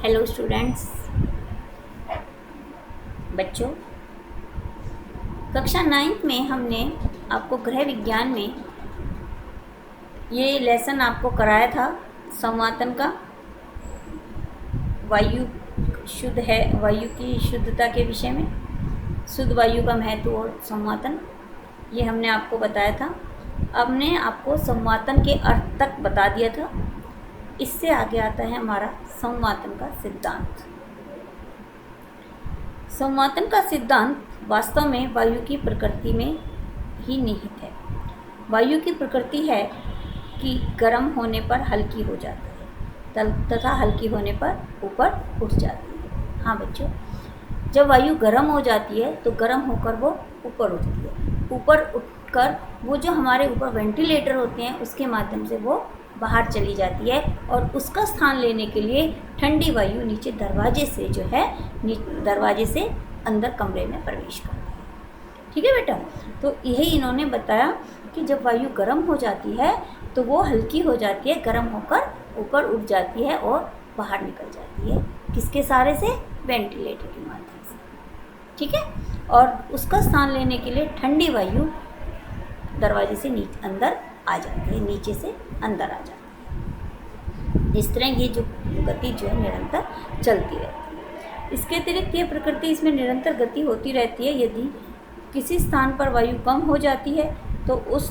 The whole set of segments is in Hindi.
हेलो स्टूडेंट्स, बच्चों। कक्षा 9th में हमने आपको गृह विज्ञान में ये लेसन आपको कराया था संवातन का। वायु शुद्ध है, वायु की शुद्धता के विषय में, शुद्ध वायु का महत्व और संवातन, ये हमने आपको बताया था। अब हमने आपको संवातन के अर्थ तक बता दिया था। इससे आगे आता है हमारा संवातन का सिद्धांत। संवातन का सिद्धांत वास्तव में वायु की प्रकृति में ही निहित है। वायु की प्रकृति है कि गर्म होने पर हल्की हो जाती है तथा हल्की होने पर ऊपर उठ जाती है। हाँ बच्चों, जब वायु गर्म हो जाती है तो गर्म होकर वो ऊपर उठती है। ऊपर उठकर वो जो हमारे ऊपर वेंटिलेटर होते हैं उसके माध्यम से वो बाहर चली जाती है और उसका स्थान लेने के लिए ठंडी वायु नीचे दरवाजे से जो है दरवाजे से अंदर कमरे में प्रवेश करती है। ठीक है बेटा, तो यही इन्होंने बताया कि जब वायु गर्म हो जाती है तो वो हल्की हो जाती है, गर्म होकर ऊपर उठ जाती है और बाहर निकल जाती है। किसके सहारे से? वेंटिलेटर के माध्यम से। ठीक है, और उसका स्थान लेने के लिए ठंडी वायु दरवाजे से नीचे अंदर आ जाती है, नीचे से अंदर आ जाती है। इस तरह ये जो गति जो है निरंतर चलती रहती है। इसके अतिरिक्त ये प्रकृति इसमें निरंतर गति होती रहती है। यदि किसी स्थान पर वायु कम हो जाती है तो उस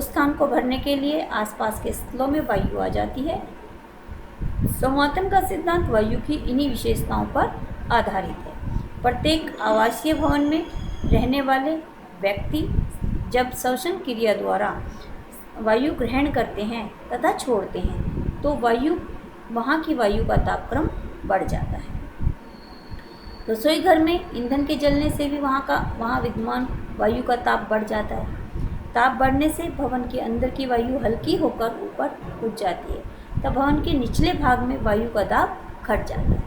स्थान को भरने के लिए आसपास के स्थलों में वायु आ जाती है। संवातन का सिद्धांत वायु की इन्हीं विशेषताओं पर आधारित है। प्रत्येक आवासीय भवन में रहने वाले व्यक्ति जब श्वसन क्रिया द्वारा वायु ग्रहण करते हैं तथा छोड़ते हैं तो वहाँ की वायु का तापक्रम बढ़ जाता है। रसोई घर में ईंधन के जलने से भी वहाँ विद्यमान वायु का ताप बढ़ जाता है। ताप बढ़ने से भवन के अंदर की वायु हल्की होकर ऊपर उठ जाती है, तब भवन के निचले भाग में वायु का दाब घट जाता है।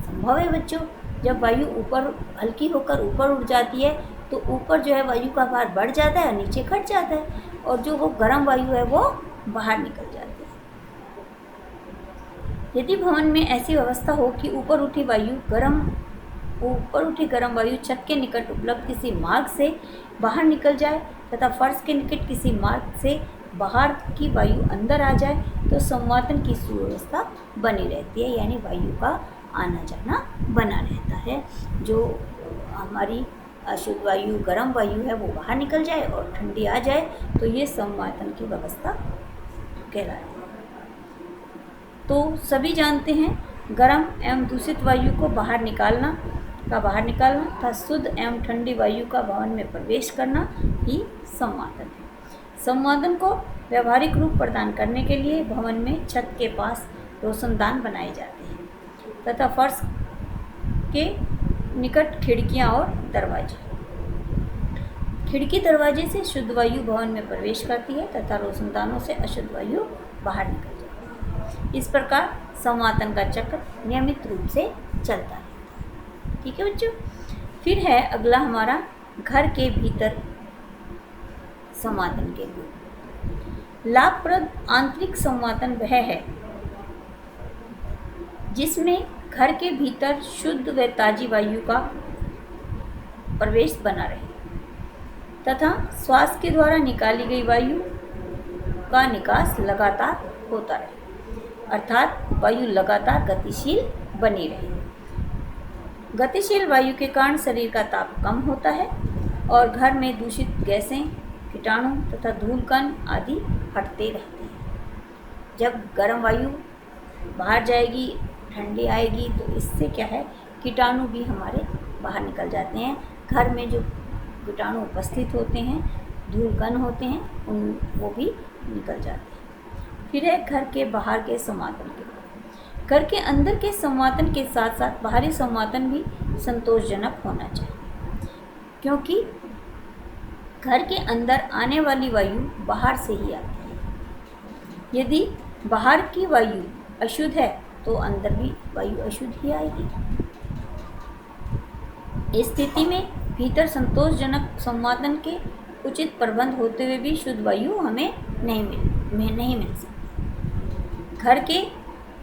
संभव है बच्चों, जब वायु ऊपर हल्की होकर ऊपर उठ जाती है तो ऊपर जो है वायु का भार बढ़ जाता है, नीचे घट जाता है और जो वो गर्म वायु है वो बाहर निकल जाती है। यदि भवन में ऐसी व्यवस्था हो कि ऊपर उठी गर्म वायु छत के निकट उपलब्ध किसी मार्ग से बाहर निकल जाए तथा फर्श के निकट किसी मार्ग से बाहर की वायु अंदर आ जाए तो संवातन की सुव्यवस्था बनी रहती है, यानी वायु का आना जाना बना रहता है। जो हमारी अशुद्ध वायु, गर्म वायु है वो बाहर निकल जाए और ठंडी आ जाए तो ये संवातन की व्यवस्था कहलाती है। तो सभी जानते हैं गर्म एवं दूषित वायु को बाहर निकालना तथा शुद्ध एवं ठंडी वायु का भवन में प्रवेश करना ही संवातन है। संवातन को व्यवहारिक रूप प्रदान करने के लिए भवन में छत के पास रोशनदान बनाए जाते हैं तथा फर्श के निकट खिड़कियां और दरवाजे। खिड़की दरवाजे से शुद्ध वायु भवन में प्रवेश करती है तथा रोशनदानों से अशुद्ध वायु बाहर निकल जाती है। इस प्रकार संवातन का चक्र नियमित रूप से चलता रहता है। ठीक है बच्चों, फिर है अगला हमारा घर के भीतर संवातन के गुण। लाभप्रद आंतरिक संवातन वह है जिसमें घर के भीतर शुद्ध व ताजी वायु का प्रवेश बना रहे तथा श्वास के द्वारा निकाली गई वायु का निकास लगातार होता रहे, अर्थात वायु लगातार गतिशील बनी रहे। गतिशील वायु के कारण शरीर का ताप कम होता है और घर में दूषित गैसें, कीटाणु तथा धूल कण आदि हटते रहते हैं। जब गर्म वायु बाहर जाएगी, ठंडी आएगी तो इससे क्या है, कीटाणु भी हमारे बाहर निकल जाते हैं। घर में जो कीटाणु उपस्थित होते हैं, धूल कण होते हैं, वो भी निकल जाते हैं। फिर है घर के बाहर के संवातन के। घर के अंदर के संवातन के साथ साथ बाहरी संवातन भी संतोषजनक होना चाहिए, क्योंकि घर के अंदर आने वाली वायु बाहर से ही आती है। यदि बाहर की वायु अशुद्ध है तो अंदर भी वायु अशुद्ध ही आएगी। इस स्थिति में भीतर संतोषजनक संवातन के उचित प्रबंध होते हुए भी शुद्ध वायु हमें नहीं मिल सकती। घर के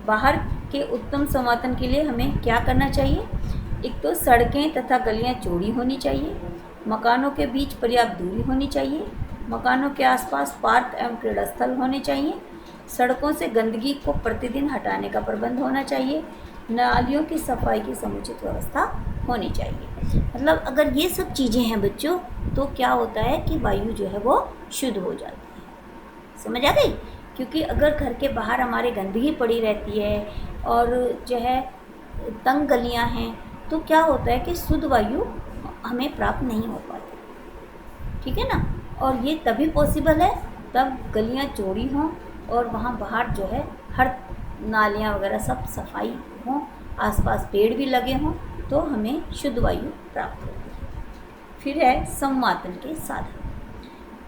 बाहर के उत्तम संवातन के लिए हमें क्या करना चाहिए? एक तो सड़कें तथा गलियां चौड़ी होनी चाहिए, मकानों के बीच पर्याप्त दूरी होनी चाहिए, मकानों के आसपास पार्क एवं क्रीड़ा स्थल होने चाहिए, सड़कों से गंदगी को प्रतिदिन हटाने का प्रबंध होना चाहिए, नालियों की सफाई की समुचित व्यवस्था होनी चाहिए। मतलब अगर ये सब चीज़ें हैं बच्चों, तो क्या होता है कि वायु जो है वो शुद्ध हो जाती है। समझ आ गई? क्योंकि अगर घर के बाहर हमारे गंदगी पड़ी रहती है और जो है तंग गलियां हैं, तो क्या होता है कि शुद्ध वायु हमें प्राप्त नहीं हो पाती। ठीक है ना? और ये तभी पॉसिबल है तब गलियां चौड़ी हों और वहाँ बाहर जो है हर नालियाँ वगैरह सब सफाई हों, आसपास पेड़ भी लगे हों, तो हमें शुद्ध वायु प्राप्त होती है। फिर है संवातन के साधन।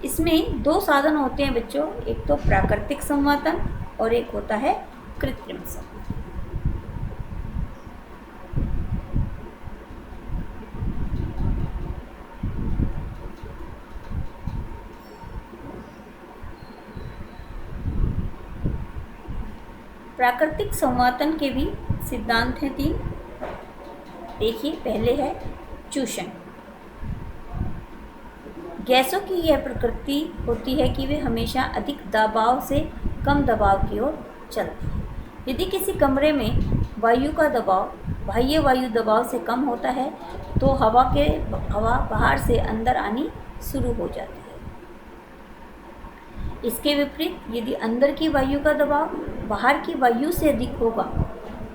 इसमें 2 साधन होते हैं बच्चों, एक तो प्राकृतिक संवातन और एक होता है कृत्रिम संवातन। प्राकृतिक संवातन के भी सिद्धांत हैं 3। देखिए, पहले है चूषण। गैसों की यह प्रकृति होती है कि वे हमेशा अधिक दबाव से कम दबाव की ओर चलती है। यदि किसी कमरे में वायु का दबाव बाह्य वायु दबाव से कम होता है तो हवा बाहर से अंदर आनी शुरू हो जाती है। इसके विपरीत यदि अंदर की वायु का दबाव बाहर की वायु से अधिक होगा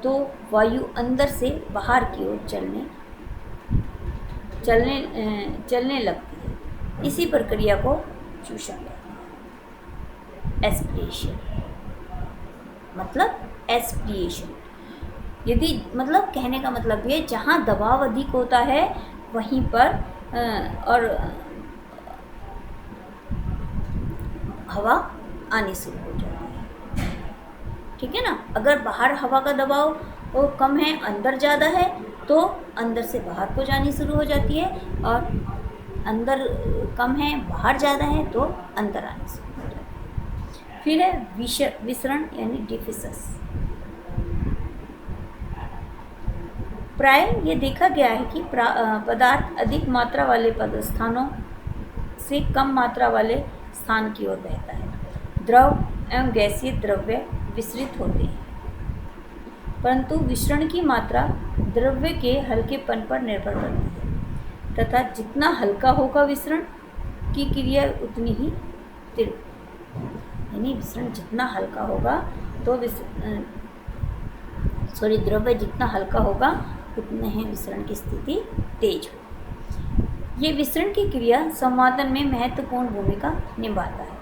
तो वायु अंदर से बाहर की ओर चलने लगती है। इसी प्रक्रिया को चूषण कहते हैं। एस्पिरेशन मतलब एस्पिरेशन, यदि मतलब कहने का मतलब ये, जहाँ दबाव अधिक होता है वहीं पर और हवा आनी शुरू हो जाती है। ठीक है ना? अगर बाहर हवा का दबाव वो कम है, अंदर ज़्यादा है, तो अंदर से बाहर को जानी शुरू हो जाती है, और अंदर कम है बाहर ज़्यादा है तो अंदर आनी शुरू हो जाती है। फिर है विसरण यानी डिफिसस। प्राय ये देखा गया है कि पदार्थ अधिक मात्रा वाले स्थानों से कम मात्रा वाले स्थान की ओर बहता है। द्रव एवं गैसीय द्रव्य विसरित होते हैं, परंतु विसरण की मात्रा द्रव्य के हल्केपन पर निर्भर करती है तथा जितना हल्का होगा विसरण की क्रिया उतनी ही तीव्र, यानी विसरण जितना हल्का होगा तो द्रव्य जितना हल्का होगा उतने ही विसरण की स्थिति तेज हो। ये विसरण की क्रिया संवातन में महत्वपूर्ण भूमिका निभाता है।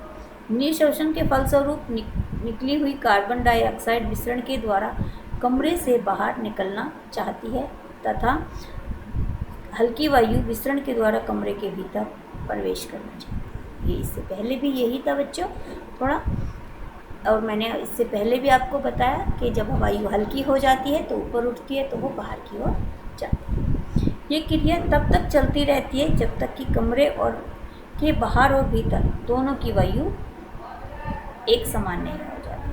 निःशोषण के फलस्वरूप निकली हुई कार्बन डाइऑक्साइड विसरण के द्वारा कमरे से बाहर निकलना चाहती है तथा हल्की वायु विसरण के द्वारा कमरे के भीतर प्रवेश करना चाहती है। ये इससे पहले भी यही था बच्चों थोड़ा, और मैंने इससे पहले भी आपको बताया कि जब वायु हल्की हो जाती है तो ऊपर उठती है तो वो बाहर की ओर जाती है। ये क्रिया तब तक चलती रहती है जब तक कि कमरे और के बाहर और भीतर दोनों की वायु एक समान नहीं हो जाती।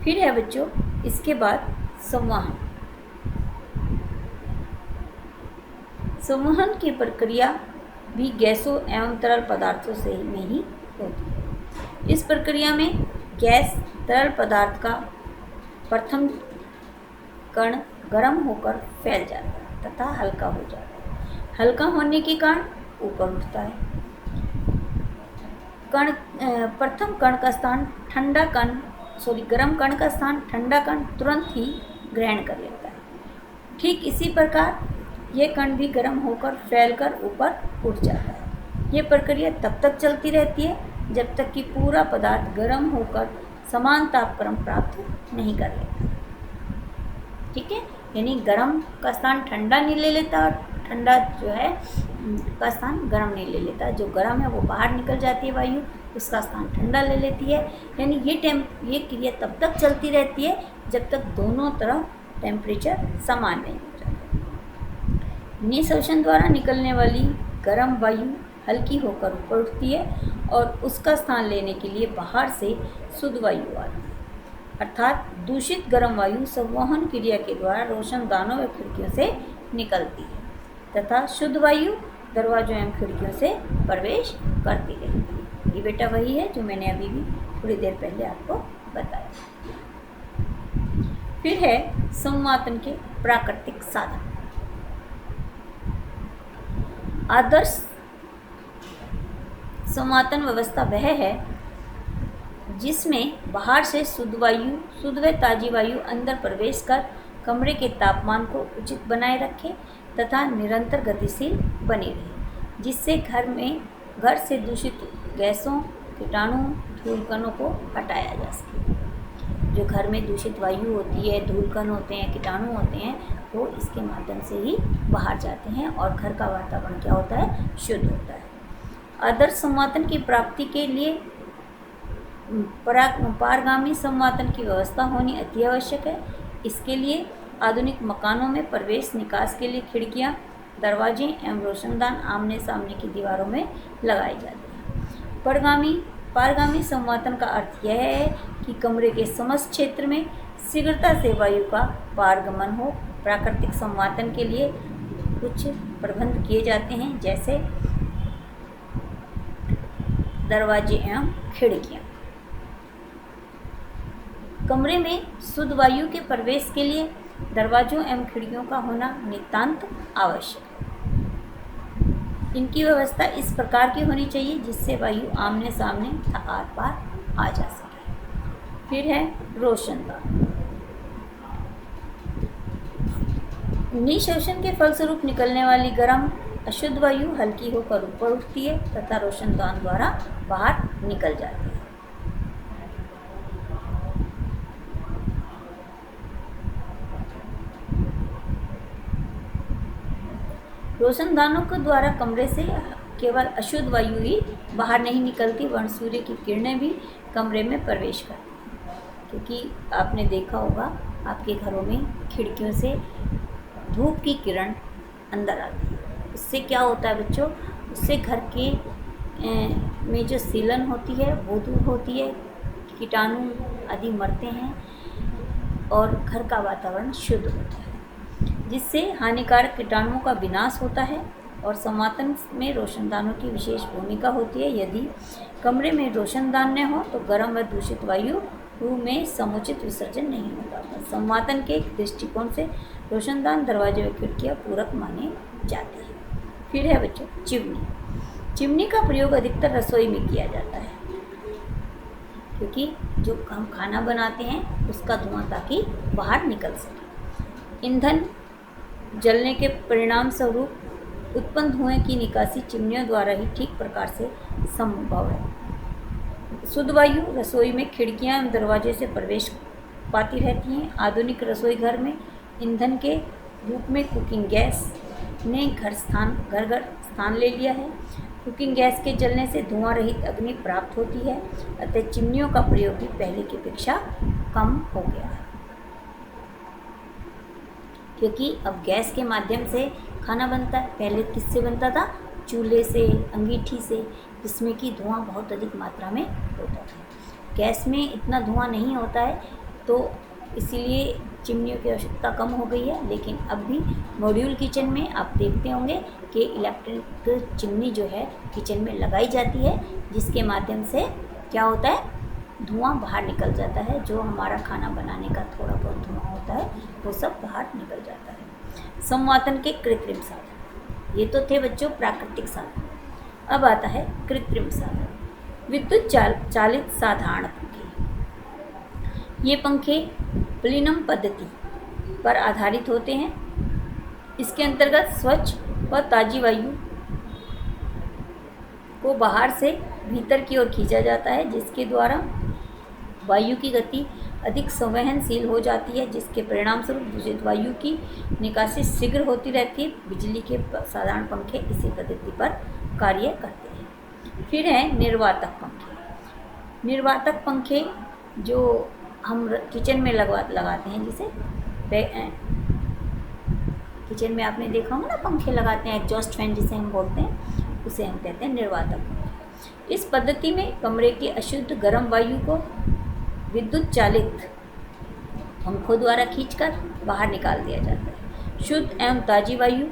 फिर है बच्चों इसके बाद संवहन। संवहन की प्रक्रिया भी गैसों एवं तरल पदार्थों से में ही होती है। इस प्रक्रिया में गैस तरल पदार्थ का प्रथम कण गर्म होकर फैल जाता है तथा हल्का हो जाता है। हल्का होने के कारण ऊपर उठता है। प्रथम कण का स्थान गर्म कण का स्थान ठंडा कण तुरंत ही ग्रहण कर लेता है। ठीक इसी प्रकार यह कण भी गर्म होकर फैलकर ऊपर उठ जाता है। यह प्रक्रिया तब तक चलती रहती है जब तक कि पूरा पदार्थ गर्म होकर समान तापक्रम प्राप्त नहीं कर लेता। ठीक है, यानी गर्म का स्थान ठंडा नहीं ले लेता और ठंडा जो है का स्थान गर्म नहीं ले लेता। जो गर्म है वो बाहर निकल जाती है वायु, उसका स्थान ठंडा ले लेती है। यानी ये क्रिया तब तक चलती रहती है जब तक दोनों तरफ टेम्परेचर समान नहीं हो जाता। निःशोषण द्वारा निकलने वाली गर्म वायु हल्की होकर ऊपर उठती है और उसका स्थान लेने के लिए बाहर से शुद्ध वायु आती है। अर्थात दूषित गर्म वायु संवहन क्रिया के द्वारा रोशनदानों व खिड़कियों से निकलती है तथा शुद्ध वायु दरवाजों एवं खिड़कियों से प्रवेश करती रहती है। ये बेटा वही है जो मैंने अभी भी थोड़ी देर पहले आपको बताया। फिर है संवातन के प्राकृतिक साधन। आदर्श संवातन व्यवस्था वह है जिसमें बाहर से शुद्ध व ताजी वायु अंदर प्रवेश कर कमरे के तापमान को उचित बनाए रखे तथा निरंतर गतिशील बनी रहे, जिससे घर से दूषित गैसों, कीटाणु, धूल कणों को हटाया जा सके। जो घर में दूषित वायु होती है, धूल कण होते हैं, कीटाणु होते हैं, वो इसके माध्यम से ही बाहर जाते हैं और घर का वातावरण क्या होता है, शुद्ध होता है। आदर्श संवातन की प्राप्ति के लिए पारगामी संवातन की व्यवस्था होनी अति आवश्यक है। इसके लिए आधुनिक मकानों में प्रवेश निकास के लिए खिड़कियां, दरवाजे एवं रोशनदान आमने सामने की दीवारों में लगाए जाते हैं। पारगामी संवातन का अर्थ यह है कि कमरे के समस्त क्षेत्र में शीघ्रता से वायु का पारगमन हो। प्राकृतिक संवातन के लिए कुछ प्रबंध किए जाते हैं, जैसे दरवाजे एवं खिड़कियां। कमरे में शुद्ध वायु के प्रवेश के लिए दरवाजों एवं खिड़कियों का होना नितांत आवश्यक है। इनकी व्यवस्था इस प्रकार की होनी चाहिए जिससे वायु आमने सामने तथा आर पार आ जा सके। फिर है रोशनदान। निःशोषण के फलस्वरूप निकलने वाली गर्म अशुद्ध वायु हल्की होकर ऊपर उठती है तथा रोशनदान द्वारा बाहर निकल जाती है। रोशनदानों के द्वारा कमरे से केवल अशुद्ध वायु ही बाहर नहीं निकलती, वरन सूर्य की किरणें भी कमरे में प्रवेश करती हैं। क्योंकि आपने देखा होगा आपके घरों में खिड़कियों से धूप की किरण अंदर आती है। इससे क्या होता है बच्चों, उससे घर के में जो सीलन होती है वो दूर होती है, कीटाणु आदि मरते हैं और घर का वातावरण शुद्ध होता है, जिससे हानिकारक कीटाणुओं का विनाश होता है। और संवातन में रोशनदानों की विशेष भूमिका होती है। यदि कमरे में रोशनदान न हो तो गर्म व दूषित वायु में समुचित विसर्जन नहीं होता। संवातन के दृष्टिकोण से रोशनदान, दरवाजे व खिड़कियाँ पूरक माने जाते हैं। फिर है बच्चों चिमनी। चिमनी का प्रयोग अधिकतर रसोई में किया जाता है, क्योंकि जो हम खाना बनाते हैं उसका धुआं ताकि बाहर निकल सके। ईंधन जलने के परिणाम स्वरूप उत्पन्न धुएं की निकासी चिमनियों द्वारा ही ठीक प्रकार से संभव है। शुद्ध वायु रसोई में खिड़कियां एवं दरवाजे से प्रवेश पाती रहती हैं। आधुनिक रसोई घर में ईंधन के रूप में कुकिंग गैस ने घर घर स्थान ले लिया है। कुकिंग गैस के जलने से धुआं रहित अग्नि प्राप्त होती है, अतः चिमनियों का प्रयोग भी पहले की अपेक्षा कम हो गया है। क्योंकि अब गैस के माध्यम से खाना बनता है। पहले किससे बनता था? चूल्हे से, अंगीठी से, जिसमें कि धुआं बहुत अधिक मात्रा में होता था। गैस में इतना धुआं नहीं होता है, तो इसीलिए चिमनियों की आवश्यकता कम हो गई है। लेकिन अब भी मॉड्यूल किचन में आप देखते होंगे कि इलेक्ट्रिक चिमनी जो है किचन में लगाई जाती है, जिसके माध्यम से क्या होता है, धुआं बाहर निकल जाता है। जो हमारा खाना बनाने का थोड़ा बहुत धुआं होता है वो सब बाहर निकल जाता है। संवातन के कृत्रिम साधन, ये तो थे बच्चों प्राकृतिक साधन। अब आता है कृत्रिम साधन। विद्युत चालित साधारण पंखे। ये पंखे प्लिनम पद्धति पर आधारित होते हैं। इसके अंतर्गत स्वच्छ व ताजी वायु को बाहर से भीतर की ओर खींचा जाता है, जिसके द्वारा वायु की गति अधिक संवहनशील हो जाती है, जिसके परिणाम स्वरूप दूषित वायु की निकासी शीघ्र होती रहती है। बिजली के साधारण पंखे इसी पद्धति पर कार्य करते हैं। फिर है निर्वातक पंखे। निर्वातक पंखे जो हम किचन में लगाते हैं, जिसे किचन में आपने देखा होगा ना, पंखे लगाते हैं, एग्जॉस्ट फैन जिसे हम बोलते हैं, उसे हम कहते हैं निर्वातक पंखे। इस पद्धति में कमरे की अशुद्ध गर्म वायु को विद्युत चालित पंखों द्वारा खींचकर बाहर निकाल दिया जाता है। शुद्ध एवं ताज़ी वायु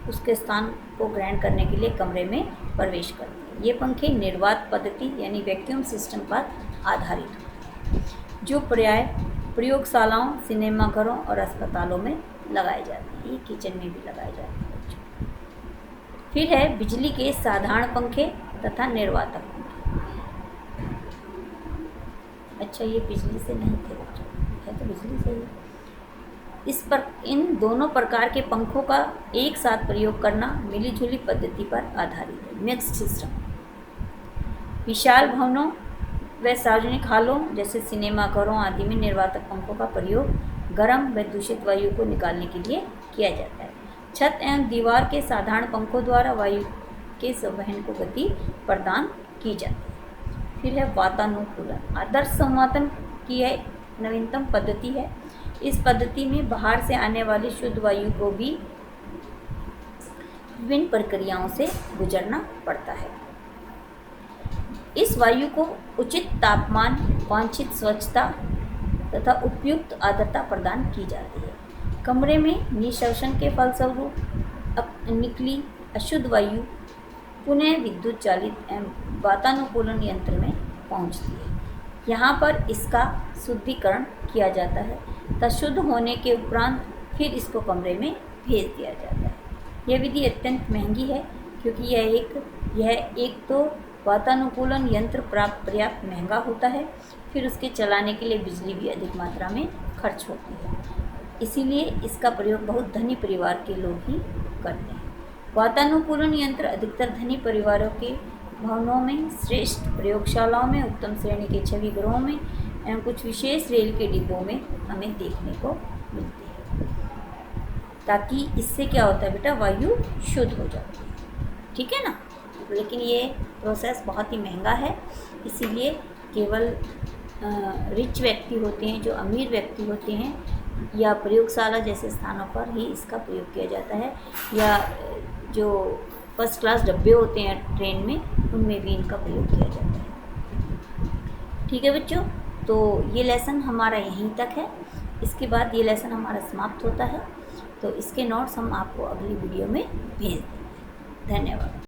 उसके स्थान को ग्रहण करने के लिए कमरे में प्रवेश करती है। ये पंखे निर्वात पद्धति यानी वैक्यूम सिस्टम पर आधारित होते हैं, जो प्राय प्रयोगशालाओं, सिनेमाघरों और अस्पतालों में लगाए जाते हैं। ये किचन में भी लगाए जाते हैं बच्चों। फिर है बिजली के साधारण पंखे तथा निर्वातक पंखे। अच्छा, ये बिजली से नहीं थे बच्चों, है तो बिजली से ही। इन दोनों प्रकार के पंखों का एक साथ प्रयोग करना मिलीजुली पद्धति पर आधारित है। मिक्स्ड सिस्टम विशाल भवनों व सार्वजनिक हॉलों जैसे सिनेमाघरों आदि में निर्वातक पंखों का प्रयोग गर्म व दूषित वायु को निकालने के लिए किया जाता है। छत एवं दीवार के साधारण पंखों द्वारा वायु के संवहन को गति प्रदान की जाती है। फिर है वातानुकूलन। आदर्श संवातन की यह नवीनतम पद्धति है। इस पद्धति में बाहर से आने वाली शुद्ध वायु को भी विभिन्न प्रक्रियाओं से गुजरना पड़ता है। इस वायु को उचित तापमान, वांछित स्वच्छता तथा उपयुक्त आर्द्रता प्रदान की जाती है। कमरे में निःशोषण के फलस्वरूप निकली अशुद्ध वायु पुनः विद्युत चालित एवं वातानुकूलन यंत्र में पहुंचती है। यहाँ पर इसका शुद्धिकरण किया जाता है तथा शुद्ध होने के उपरांत फिर इसको कमरे में भेज दिया जाता है। यह विधि अत्यंत महंगी है क्योंकि यह एक तो वातानुकूलन यंत्र पर्याप्त महंगा होता है, फिर उसके चलाने के लिए बिजली भी अधिक मात्रा में खर्च होती है। इसीलिए इसका प्रयोग बहुत धनी परिवार के लोग ही करते हैं। वातानुकूलन यंत्र अधिकतर धनी परिवारों के भवनों में, श्रेष्ठ प्रयोगशालाओं में, उत्तम श्रेणी के छवि गृहों में एवं कुछ विशेष रेल के डिब्बों में हमें देखने को मिलती है, ताकि इससे क्या होता है बेटा, वायु शुद्ध हो जाती है। ठीक है ना। लेकिन ये प्रोसेस बहुत ही महंगा है, इसीलिए केवल रिच व्यक्ति होते हैं, जो अमीर व्यक्ति होते हैं, या प्रयोगशाला जैसे स्थानों पर ही इसका प्रयोग किया जाता है, या जो फर्स्ट क्लास डब्बे होते हैं ट्रेन में, उनमें भी इनका प्रयोग किया जाता है। ठीक है बच्चों, तो ये लेसन हमारा यहीं तक है। इसके बाद ये लेसन हमारा समाप्त होता है, तो इसके नोट्स हम आपको अगली वीडियो में भेज देंगे। धन्यवाद।